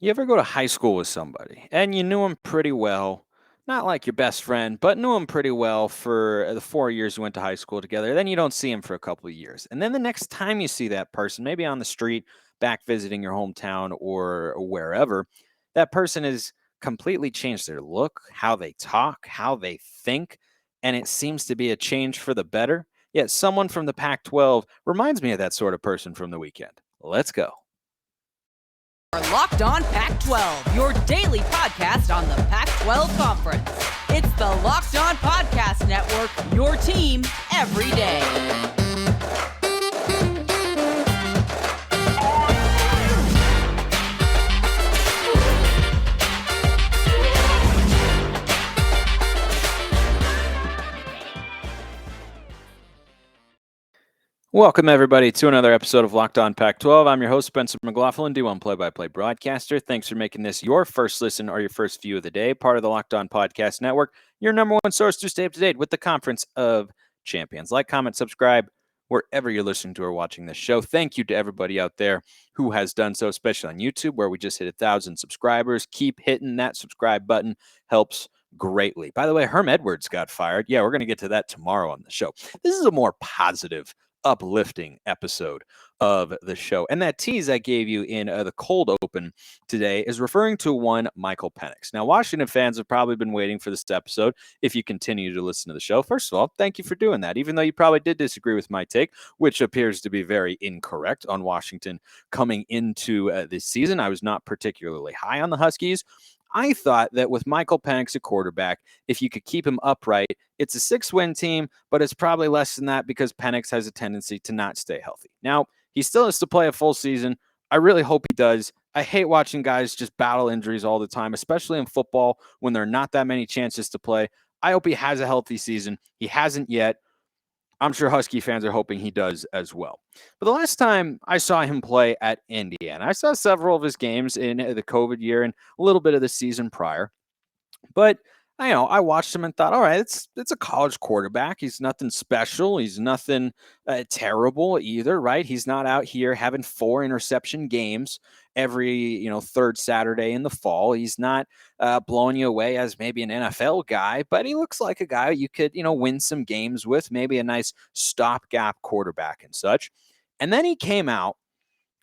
You ever go to high school with somebody and you knew them pretty well, not like your best friend, but knew them pretty well for the 4 years you went to high school together. Then you don't see him for a couple of years. And then the next time you see that person, maybe on the street, back visiting your hometown or wherever, that person has completely changed their look, how they talk, how they think. And it seems to be a change for the better. Yet someone from the Pac 12 reminds me of that sort of person from the weekend. Let's go. Are Locked On Pac-12, your daily podcast on the Pac-12 Conference. It's the Locked On Podcast Network, your team every day. Welcome, everybody, to another episode of Locked On Pac-12. I'm your host, Spencer McLaughlin, D1 play-by-play broadcaster. Thanks for making this your first listen or your first view of the day, part of the Locked On Podcast Network, your number one source to stay up to date with the Conference of Champions. Like, comment, subscribe, wherever you're listening to or watching this show. Thank you to everybody out there who has done so, especially on YouTube, where we just hit 1,000 subscribers. Keep hitting that subscribe button. Helps greatly. By the way, Herm Edwards got fired. Yeah, we're going to get to that tomorrow on the show. This is a more positive, uplifting episode of the show. And that tease I gave you in the cold open today is referring to one Michael Penix. Now, Washington fans have probably been waiting for this episode if you continue to listen to the show. First of all, thank you for doing that, even though you probably did disagree with my take, which appears to be very incorrect on Washington coming into this season. I was not particularly high on the Huskies. I thought that with Michael Penix at quarterback, if you could keep him upright, it's a 6-win team, but it's probably less than that because Penix has a tendency to not stay healthy. Now, he still has to play a full season. I really hope he does. I hate watching guys just battle injuries all the time, especially in football when there are not that many chances to play. I hope he has a healthy season. He hasn't yet. I'm sure Husky fans are hoping he does as well. But the last time I saw him play at Indiana, I saw several of his games in the COVID year and a little bit of the season prior. But I watched him and thought, all right, it's a college quarterback. He's nothing special. He's nothing terrible either, right? He's not out here having 4 interception games every third Saturday in the fall. He's not blowing you away as maybe an NFL guy, but he looks like a guy you could win some games with, maybe a nice stopgap quarterback and such. And then he came out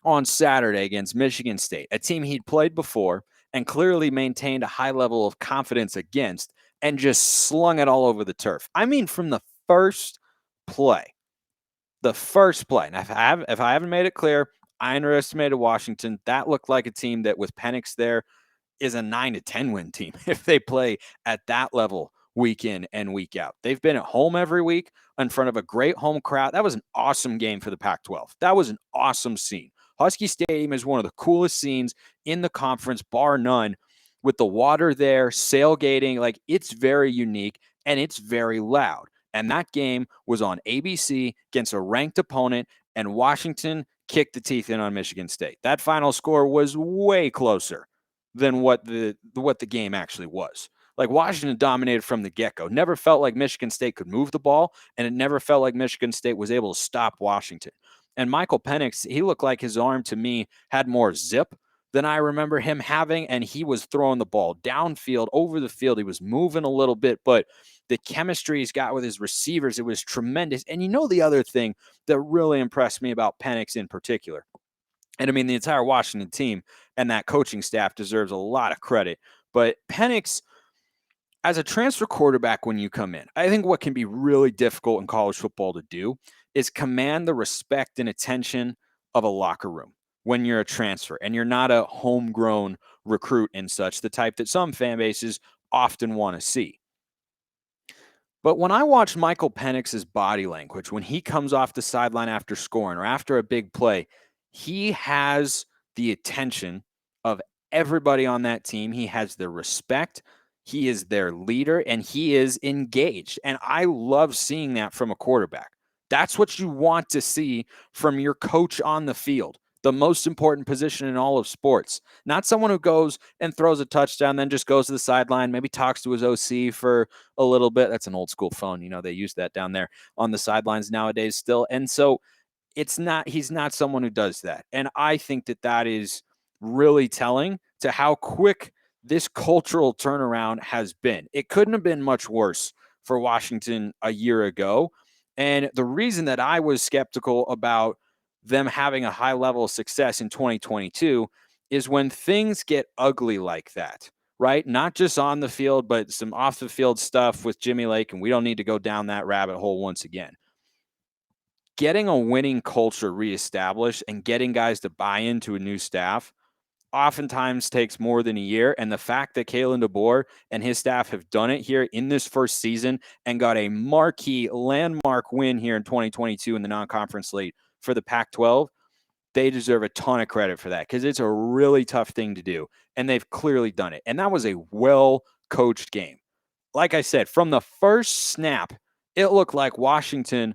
on Saturday against Michigan State, a team he'd played before and clearly maintained a high level of confidence against, and just slung it all over the turf. I mean, from the first play. Now, if I haven't made it clear, I underestimated Washington. That looked like a team that with Penix there is a 9 to 10 win team if they play at that level week in and week out. They've been at home every week in front of a great home crowd. That was an awesome game for the Pac-12. That was an awesome scene. Husky Stadium is one of the coolest scenes in the conference, bar none, with the water there, sailgating. Like, it's very unique and it's very loud. And that game was on ABC against a ranked opponent, and Washington kicked the teeth in on Michigan State. That final score was way closer than what the game actually was. Like, Washington dominated from the get-go. Never felt like Michigan State could move the ball, and it never felt like Michigan State was able to stop Washington. And Michael Penix, he looked like his arm to me had more zip than I remember him having, and he was throwing the ball downfield, over the field. He was moving a little bit, but the chemistry he's got with his receivers, it was tremendous. And the other thing that really impressed me about Penix in particular, and I mean, the entire Washington team and that coaching staff deserves a lot of credit, but Penix, as a transfer quarterback, when you come in, I think what can be really difficult in college football to do is command the respect and attention of a locker room when you're a transfer and you're not a homegrown recruit and such, the type that some fan bases often want to see. But when I watch Michael Penix's body language, when he comes off the sideline after scoring or after a big play, he has the attention of everybody on that team. He has their respect. He is their leader, and he is engaged. And I love seeing that from a quarterback. That's what you want to see from your coach on the field, the most important position in all of sports. Not someone who goes and throws a touchdown, then just goes to the sideline, maybe talks to his OC for a little bit. That's an old school phone. They use that down there on the sidelines nowadays still. And so he's not someone who does that. And I think that is really telling to how quick this cultural turnaround has been. It couldn't have been much worse for Washington a year ago. And the reason that I was skeptical about them having a high level of success in 2022 is when things get ugly like that, right? Not just on the field, but some off the field stuff with Jimmy Lake. And we don't need to go down that rabbit hole once again. Getting a winning culture reestablished and getting guys to buy into a new staff oftentimes takes more than a year. And the fact that Kalen DeBoer and his staff have done it here in this first season and got a marquee landmark win here in 2022 in the non-conference slate for the Pac-12, they deserve a ton of credit for that because it's a really tough thing to do. And they've clearly done it. And that was a well-coached game. Like I said, from the first snap, it looked like Washington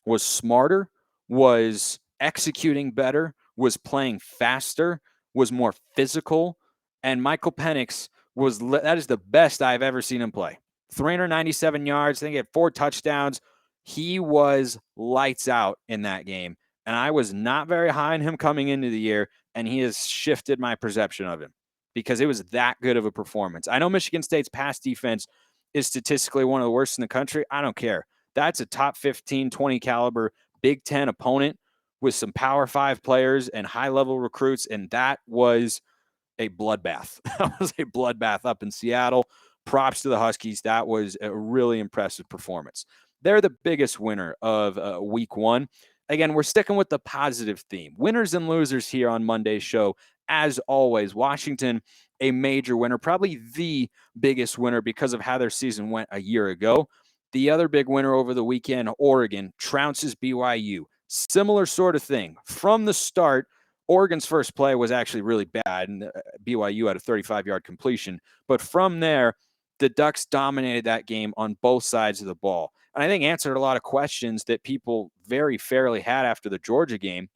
was smarter, was executing better, was playing faster, was more physical, and Michael Penix that is the best I've ever seen him play. 397 yards, I think he had 4 touchdowns. He was lights out in that game, and I was not very high on him coming into the year, and he has shifted my perception of him because it was that good of a performance. I know Michigan State's pass defense is statistically one of the worst in the country. I don't care. That's a top 15, 20 caliber Big Ten opponent with some Power 5 players and high-level recruits, and that was a bloodbath. That was a bloodbath up in Seattle. Props to the Huskies. That was a really impressive performance. They're the biggest winner of week 1. Again, we're sticking with the positive theme. Winners and losers here on Monday's show. As always, Washington, a major winner, probably the biggest winner because of how their season went a year ago. The other big winner over the weekend, Oregon, trounces BYU. Similar sort of thing. From the start, Oregon's first play was actually really bad, and BYU had a 35-yard completion. But from there, the Ducks dominated that game on both sides of the ball. And I think answered a lot of questions that people very fairly had after the Georgia game,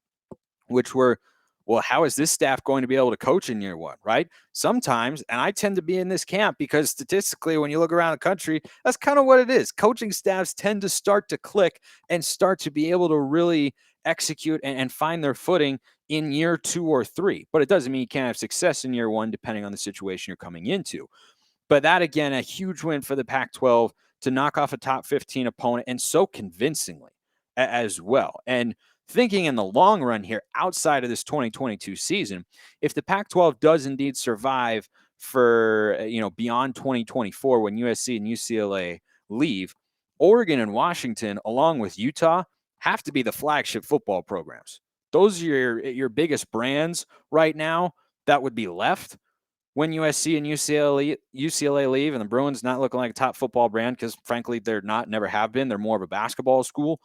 which were, well, how is this staff going to be able to coach in year 1, right? Sometimes, and I tend to be in this camp because statistically, when you look around the country, that's kind of what it is. Coaching staffs tend to start to click and start to be able to really execute and find their footing in year 2 or 3. But it doesn't mean you can't have success in year 1, depending on the situation you're coming into. But that, again, a huge win for the Pac-12 to knock off a top 15 opponent, and so convincingly as well. And thinking in the long run here, outside of this 2022 season, if the Pac-12 does indeed survive for, beyond 2024 when USC and UCLA leave, Oregon and Washington, along with Utah, have to be the flagship football programs. Those are your biggest brands right now that would be left when USC and UCLA leave, and the Bruins not looking like a top football brand because, frankly, they're not, never have been. They're more of a basketball school.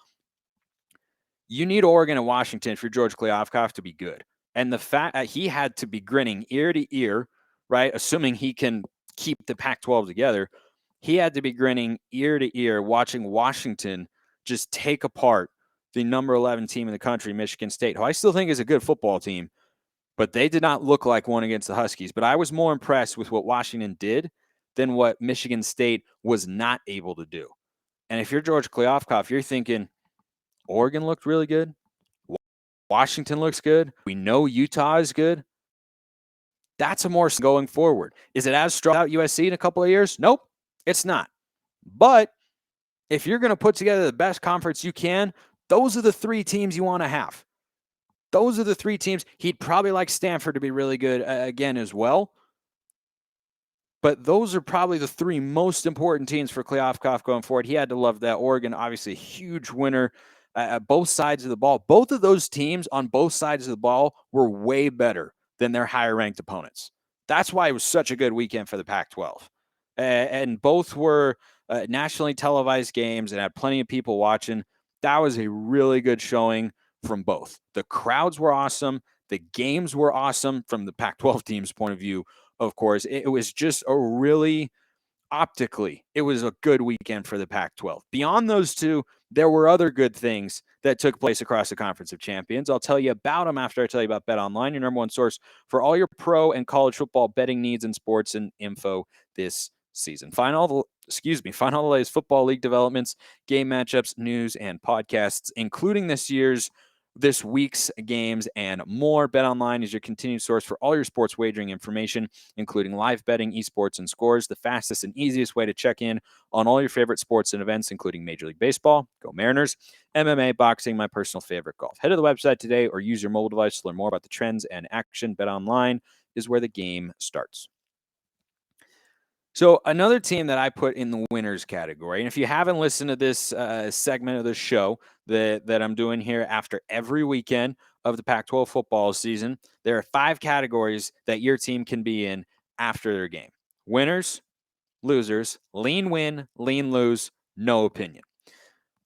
You need Oregon and Washington for George Kliavkoff to be good. And the fact that he had to be grinning ear to ear, right, assuming he can keep the Pac-12 together, he had to be grinning ear to ear watching Washington just take apart the number 11 team in the country, Michigan State, who I still think is a good football team, but they did not look like one against the Huskies. But I was more impressed with what Washington did than what Michigan State was not able to do. And if you're George Kliavkoff, you're thinking, Oregon looked really good. Washington looks good. We know Utah is good. That's a more going forward. Is it as strong out USC in a couple of years? Nope, it's not. But if you're going to put together the best conference you can, those are the 3 teams you want to have. Those are the 3 teams. He'd probably like Stanford to be really good again as well. But those are probably the 3 most important teams for Kliavkoff going forward. He had to love that. Oregon, obviously, a huge winner at both sides of the ball. Both of those teams on both sides of the ball were way better than their higher-ranked opponents. That's why it was such a good weekend for the Pac-12. And both were nationally televised games and had plenty of people watching. That was a really good showing from both. The crowds were awesome. The games were awesome from the Pac-12 team's point of view, of course. It was just a really, optically, it was a good weekend for the Pac-12. Beyond those 2, there were other good things that took place across the Conference of Champions. I'll tell you about them after I tell you about BetOnline, your number 1 source for all your pro and college football betting needs and sports and info this season. Find all the latest football league developments, game matchups, news, and podcasts, including this year's this week's games and more. BetOnline is your continued source for all your sports wagering information, including live betting, esports, and scores. The fastest and easiest way to check in on all your favorite sports and events, including Major League Baseball, go Mariners, MMA, boxing, my personal favorite, golf. Head to the website today or use your mobile device to learn more about the trends and action. BetOnline is where the game starts. So another team that I put in the winners category, and if you haven't listened to this segment of the show that I'm doing here after every weekend of the Pac-12 football season, there are 5 categories that your team can be in after their game. Winners, losers, lean win, lean lose, no opinion.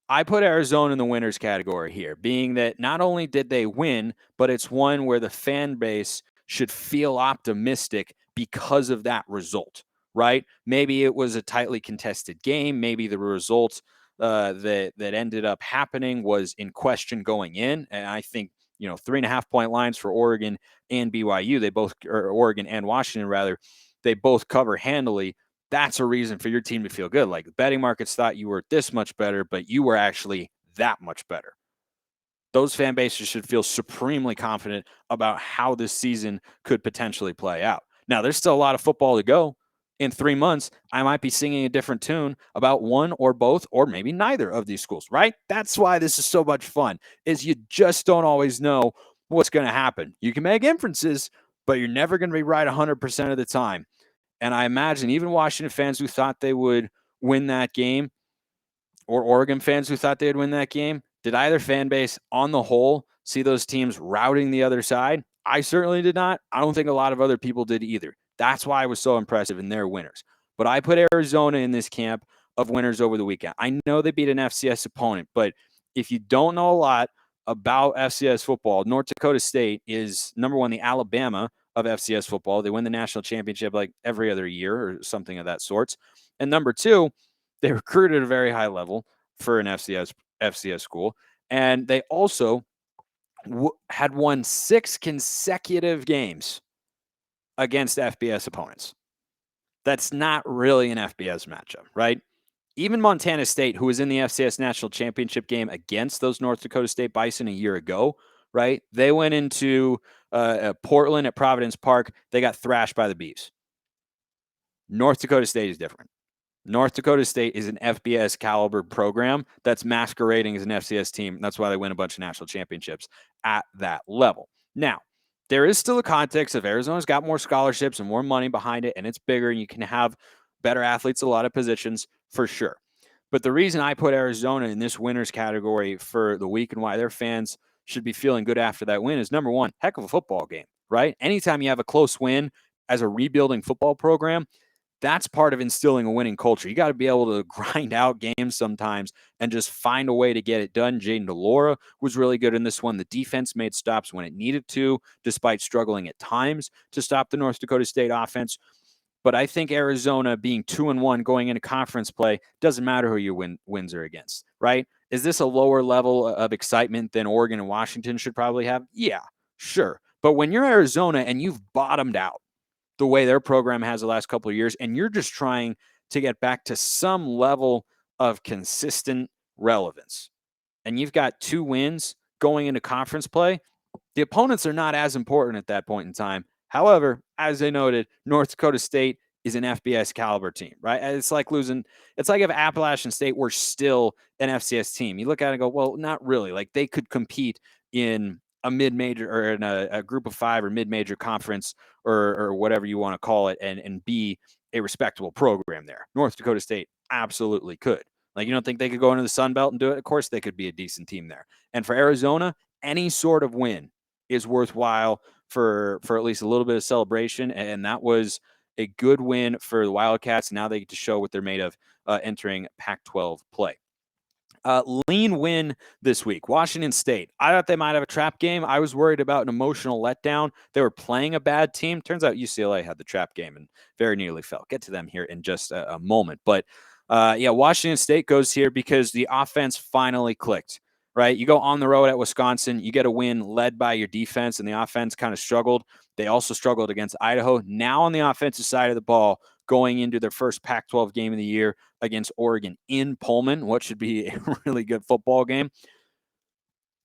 I put Arizona in the winners category here, being that not only did they win, but it's one where the fan base should feel optimistic because of that result, right? Maybe it was a tightly contested game. Maybe the result that ended up happening was in question going in. And I think, 3.5 point lines for Oregon and BYU, or Oregon and Washington rather, they both cover handily. That's a reason for your team to feel good. Like the betting markets thought you were this much better, but you were actually that much better. Those fan bases should feel supremely confident about how this season could potentially play out. Now, there's still a lot of football to go. In 3 months, I might be singing a different tune about one or both or maybe neither of these schools, right? That's why this is so much fun, is you just don't always know what's going to happen. You can make inferences, but you're never going to be right 100% of the time. And I imagine even Washington fans who thought they would win that game, or Oregon fans who thought they'd win that game, did either fan base on the whole see those teams routing the other side? I certainly did not. I don't think a lot of other people did either. That's why I was so impressive in their winners. But I put Arizona in this camp of winners over the weekend. I know they beat an FCS opponent, but if you don't know a lot about FCS football, North Dakota State is number one, the Alabama of FCS football. They win the national championship like every other year or something of that sort. And number two, they recruited at a very high level for an FCS school. And they also had won 6 consecutive games against FBS opponents. That's not really an FBS matchup, right? Even Montana State, who was in the FCS national championship game against those North Dakota State Bison a year ago, right? They went into Portland at Providence Park. They got thrashed by the Beavs. North Dakota State is different. North Dakota State is an FBS caliber program that's masquerading as an FCS team. That's why they win a bunch of national championships at that level. Now, there is still a context of Arizona's got more scholarships and more money behind it, and it's bigger, and you can have better athletes at a lot of positions for sure. But the reason I put Arizona in this winners category for the week and why their fans should be feeling good after that win is, number one, heck of a football game, right? Anytime you have a close win as a rebuilding football program, that's part of instilling a winning culture. You got to be able to grind out games sometimes and just find a way to get it done. Jaden DeLora was really good in this one. The defense made stops when it needed to, despite struggling at times to stop the North Dakota State offense. But I think Arizona being 2-1 going into conference play, doesn't matter who your wins are against, right? Is this a lower level of excitement than Oregon and Washington should probably have? Yeah, sure. But when you're Arizona and you've bottomed out the way their program has the last couple of years, and you're just trying to get back to some level of consistent relevance, and you've got 2 wins going into conference play, the opponents are not as important at that point in time. However, as I noted, North Dakota State is an FBS caliber team, right? It's like if Appalachian State were still an FCS team. You look at it and go, well, not really. Like they could compete in a mid-major or in a group of 5 or mid-major conference or whatever you want to call it and be a respectable program there. North Dakota State absolutely could. Like, you don't think they could go into the Sun Belt and do it? Of course they could be a decent team there. And for Arizona, any sort of win is worthwhile for at least a little bit of celebration. And that was a good win for the Wildcats. Now they get to show what they're made of entering Pac-12 play. Lean win this week. Washington State. I thought they might have a trap game. I was worried about an emotional letdown. They were playing a bad team. Turns out UCLA had the trap game and very nearly fell. Get to them here in just a moment. But Washington State goes here because the offense finally clicked, right? You go on the road at Wisconsin. You get a win led by your defense, and the offense kind of struggled. They also struggled against Idaho. Now on the offensive side of the ball, going into their first Pac-12 game of the year against Oregon in Pullman, what should be a really good football game.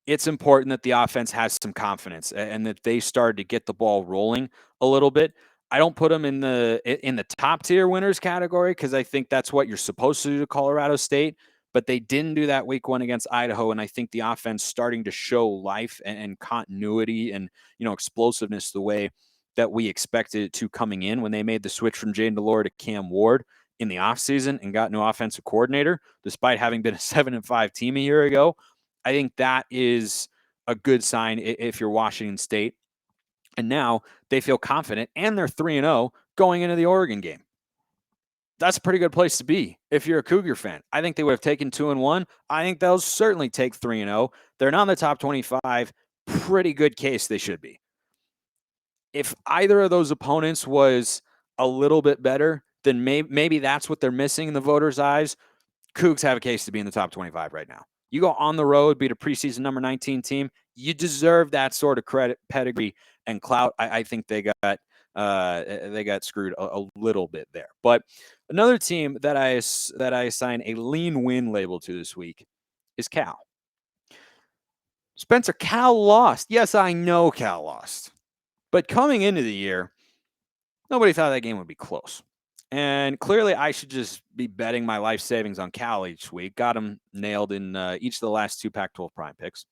it's important that the offense has some confidence and that they started to get the ball rolling a little bit. I don't put them in the top tier winners category because I think that's what you're supposed to do to Colorado State, but they didn't do that week 1 against Idaho, and I think the offense starting to show life and continuity and explosiveness the way that we expected it to coming in when they made the switch from Jaden Delore to Cam Ward in the offseason and got new offensive coordinator, despite having been a 7-5 team a year ago. I think that is a good sign if you're Washington State. And now they feel confident, and they're 3-0 going into the Oregon game. That's a pretty good place to be if you're a Cougar fan. I think they would have taken 2-1. I think they'll certainly take 3-0. They're not in the top 25. Pretty good case they should be. If either of those opponents was a little bit better, then maybe that's what they're missing in the voters' eyes. Cougs have a case to be in the top 25 right now. You go on the road, beat a preseason number 19 team. You deserve that sort of credit, pedigree, and clout. I think they got screwed a little bit there. But another team that I assign a lean win label to this week is Cal. Spencer, Cal lost. Yes, I know Cal lost. But coming into the year, nobody thought that game would be close. And clearly, I should just be betting my life savings on Cal each week. Got them nailed in each of the last 2 Pac-12 prime picks.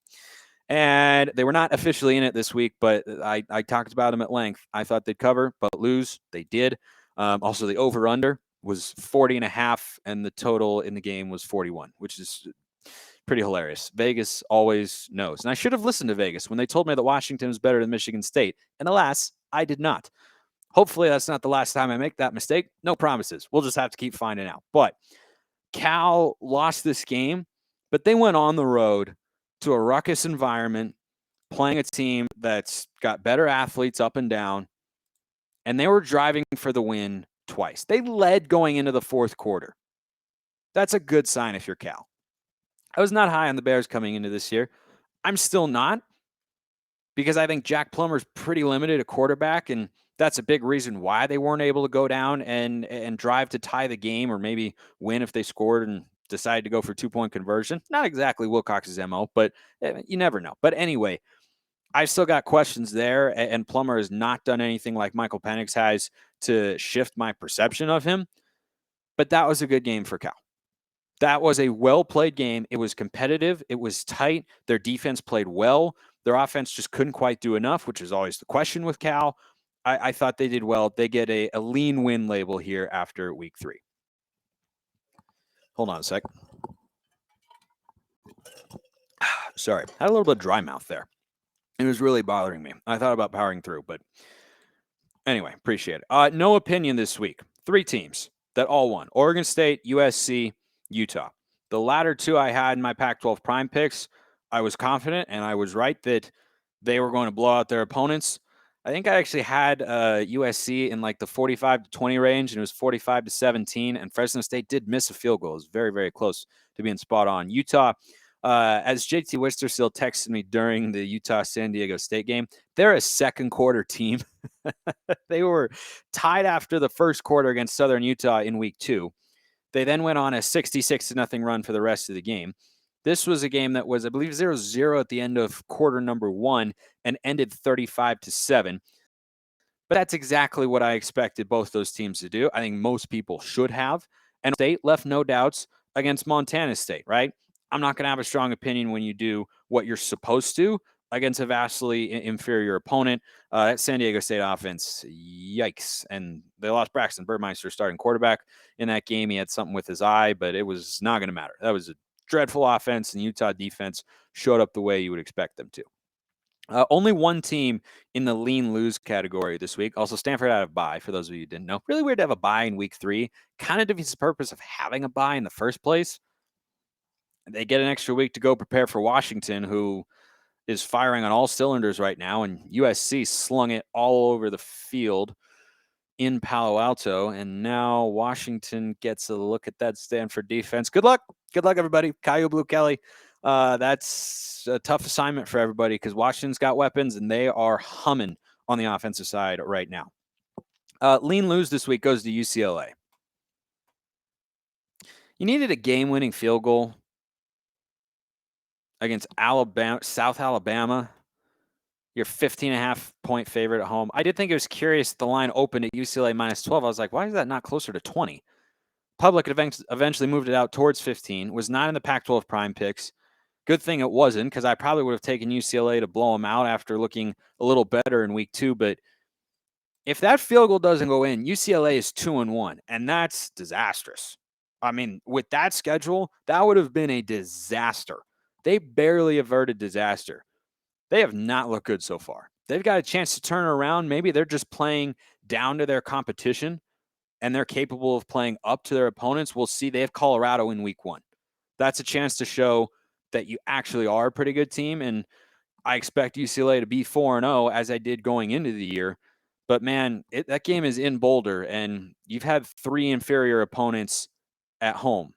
And they were not officially in it this week, but I talked about them at length. I thought they'd cover, but lose. They did. Also, the over-under was 40.5, and the total in the game was 41, which is pretty hilarious. Vegas always knows. And I should have listened to Vegas when they told me that Washington was better than Michigan State. And alas, I did not. Hopefully, that's not the last time I make that mistake. No promises. We'll just have to keep finding out. But Cal lost this game, but they went on the road to a ruckus environment, playing a team that's got better athletes up and down, and they were driving for the win twice. They led going into the fourth quarter. That's a good sign if you're Cal. I was not high on the Bears coming into this year. I'm still not, because I think Jack Plummer's pretty limited at quarterback, and that's a big reason why they weren't able to go down and drive to tie the game or maybe win if they scored and decided to go for 2-point conversion. Not exactly Wilcox's MO, but you never know. But anyway, I still got questions there, and Plummer has not done anything like Michael Penix has to shift my perception of him. But that was a good game for Cal. That was a well-played game. It was competitive. It was tight. Their defense played well. Their offense just couldn't quite do enough, which is always the question with Cal. I thought they did well. They get a lean win label here after week 3. Hold on a sec. Sorry. Had a little bit of dry mouth there. It was really bothering me. I thought about powering through, but anyway, appreciate it. No opinion this week. 3 teams that all won. Oregon State, USC, Utah. The latter 2 I had in my Pac-12 prime picks. I was confident, and I was right that they were going to blow out their opponents. I think I actually had USC in like the 45-20 range, and it was 45-17, and Fresno State did miss a field goal. It was very, very close to being spot on. Utah, as JT Wisterstill texted me during the Utah-San Diego State game, they're a second quarter team. They were tied after the first quarter against Southern Utah in week 2. They then went on a 66-0 run for the rest of the game. This was a game that was, I believe, 0-0 at the end of quarter number 1 and ended 35-7. But that's exactly what I expected both those teams to do. I think most people should have. And State left no doubts against Montana State, right? I'm not going to have a strong opinion when you do what you're supposed to against a vastly inferior opponent. That San Diego State offense, yikes. And they lost Braxton Burmeister, starting quarterback in that game. He had something with his eye, but it was not going to matter. That was a dreadful offense, and Utah defense showed up the way you would expect them to. Only one team in the lean lose category this week. Also, Stanford had a bye, for those of you who didn't know. Really weird to have a bye in week 3. Kind of defeats the purpose of having a bye in the first place. They get an extra week to go prepare for Washington, who is firing on all cylinders right now, and USC slung it all over the field in Palo Alto, and now Washington gets a look at that Stanford defense. Good luck. Good luck, everybody. Caillou Blue Kelly. That's a tough assignment for everybody because Washington's got weapons, and they are humming on the offensive side right now. Lean lose this week goes to UCLA. You needed a game-winning field goal against South Alabama. You're 15.5-point favorite at home. I did think it was curious the line opened at UCLA minus 12. I was like, why is that not closer to 20? Public eventually moved it out towards 15, was not in the Pac-12 prime picks. Good thing it wasn't, because I probably would have taken UCLA to blow them out after looking a little better in week 2. But if that field goal doesn't go in, UCLA is 2-1, and that's disastrous. I mean, with that schedule, that would have been a disaster. They barely averted disaster. They have not looked good so far. They've got a chance to turn around. Maybe they're just playing down to their competition, and they're capable of playing up to their opponents. We'll see. They have Colorado in week 1. That's a chance to show that you actually are a pretty good team, and I expect UCLA to be 4-0 as I did going into the year. But, man, that game is in Boulder, and you've had 3 inferior opponents at home.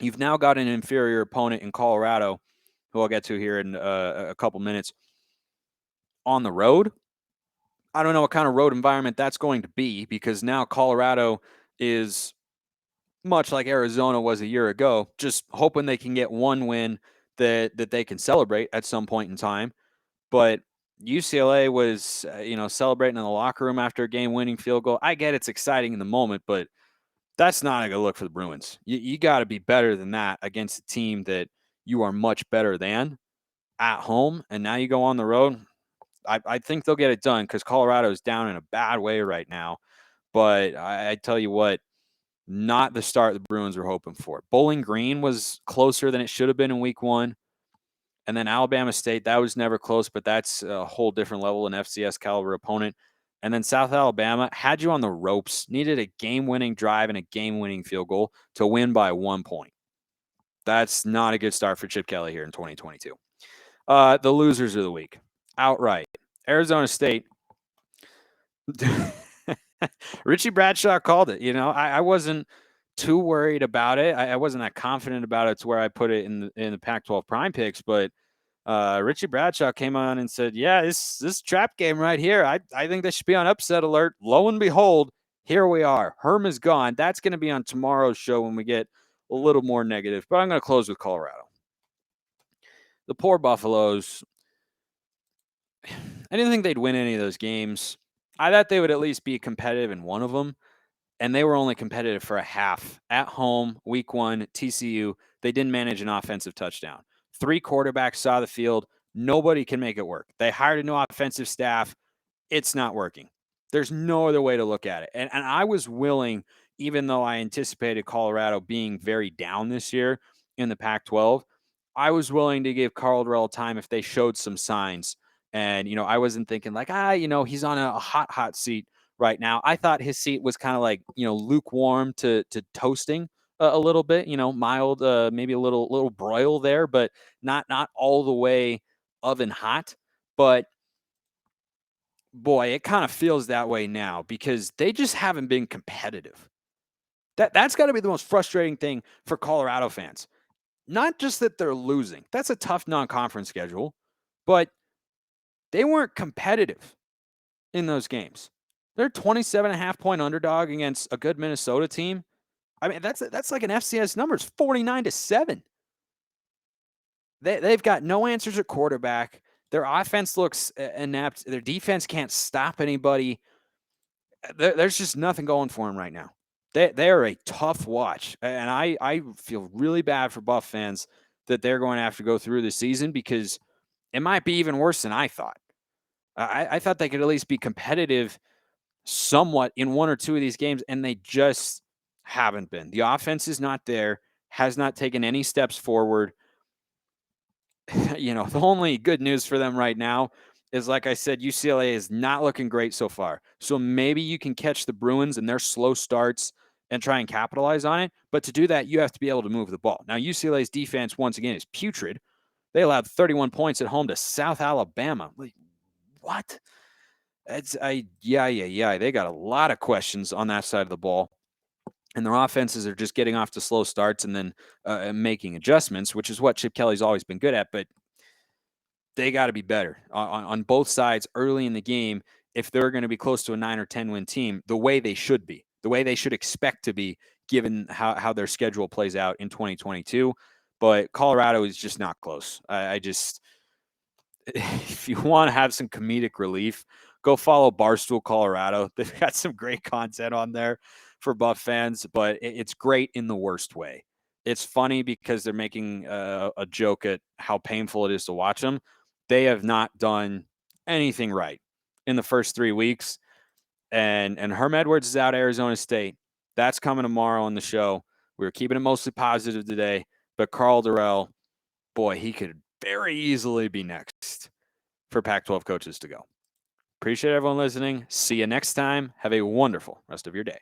You've now got an inferior opponent in Colorado, who I'll get to here in a couple minutes, on the road. I don't know what kind of road environment that's going to be, because now Colorado is much like Arizona was a year ago, just hoping they can get one win that they can celebrate at some point in time. But UCLA was, celebrating in the locker room after a game-winning field goal. I get it's exciting in the moment, but that's not a good look for the Bruins. You got to be better than that against a team that you are much better than at home, and now you go on the road. I think they'll get it done, because Colorado is down in a bad way right now. But I tell you what, not the start the Bruins were hoping for. Bowling Green was closer than it should have been in week 1. And then Alabama State, that was never close, but that's a whole different level, an FCS caliber opponent. And then South Alabama had you on the ropes, needed a game-winning drive and a game-winning field goal to win by 1 point. That's not a good start for Chip Kelly here in 2022. The losers of the week, outright. Arizona State. Richie Bradshaw called it. I wasn't too worried about it. I wasn't that confident about it to where I put it in the Pac-12 prime picks, but Richie Bradshaw came on and said, yeah, this trap game right here, I think they should be on upset alert. Lo and behold, here we are. Herm is gone. That's going to be on tomorrow's show when we get a little more negative, but I'm going to close with Colorado. The poor Buffaloes, I didn't think they'd win any of those games. I thought they would at least be competitive in one of them, and they were only competitive for a half. At home, week 1, TCU, they didn't manage an offensive touchdown. 3 quarterbacks saw the field. Nobody can make it work. They hired a new offensive staff. It's not working. There's no other way to look at it. And I was willing, even though I anticipated Colorado being very down this year in the Pac-12, I was willing to give Karl Dorrell time if they showed some signs. And, I wasn't thinking like, he's on a hot seat right now. I thought his seat was kind of like, lukewarm to toasting a little bit, mild, maybe a little broil there, but not all the way oven hot. But boy, it kind of feels that way now, because they just haven't been competitive. That's got to be the most frustrating thing for Colorado fans. Not just that they're losing. That's a tough non-conference schedule, but they weren't competitive in those games. They're 27.5-point underdog against a good Minnesota team. I mean, that's like an FCS number. It's 49-7. They've got no answers at quarterback. Their offense looks inept. Their defense can't stop anybody. There's just nothing going for them right now. They are a tough watch, and I feel really bad for Buff fans that they're going to have to go through this season, because it might be even worse than I thought. I thought they could at least be competitive somewhat in 1 or 2 of these games, and they just haven't been. The offense is not there, has not taken any steps forward. The only good news for them right now is, like I said, UCLA is not looking great so far. So maybe you can catch the Bruins in their slow starts and try and capitalize on it. But to do that, you have to be able to move the ball. Now, UCLA's defense, once again, is putrid. They allowed 31 points at home to South Alabama. Like, what? Yeah. They got a lot of questions on that side of the ball. And their offenses are just getting off to slow starts and then making adjustments, which is what Chip Kelly's always been good at. But they got to be better on both sides early in the game if they're going to be close to a 9 or 10 win team, the way they should be, the way they should expect to be, given how their schedule plays out in 2022. but Colorado is just not close. I just, if you want to have some comedic relief, go follow Barstool Colorado. They've got some great content on there for Buff fans, but it's great in the worst way. It's funny because they're making a joke at how painful it is to watch them. They have not done anything right in the first 3 weeks. And Herm Edwards is out at Arizona State. That's coming tomorrow on the show. We were keeping it mostly positive today, but Karl Dorrell, boy, he could very easily be next for Pac-12 coaches to go. Appreciate everyone listening. See you next time. Have a wonderful rest of your day.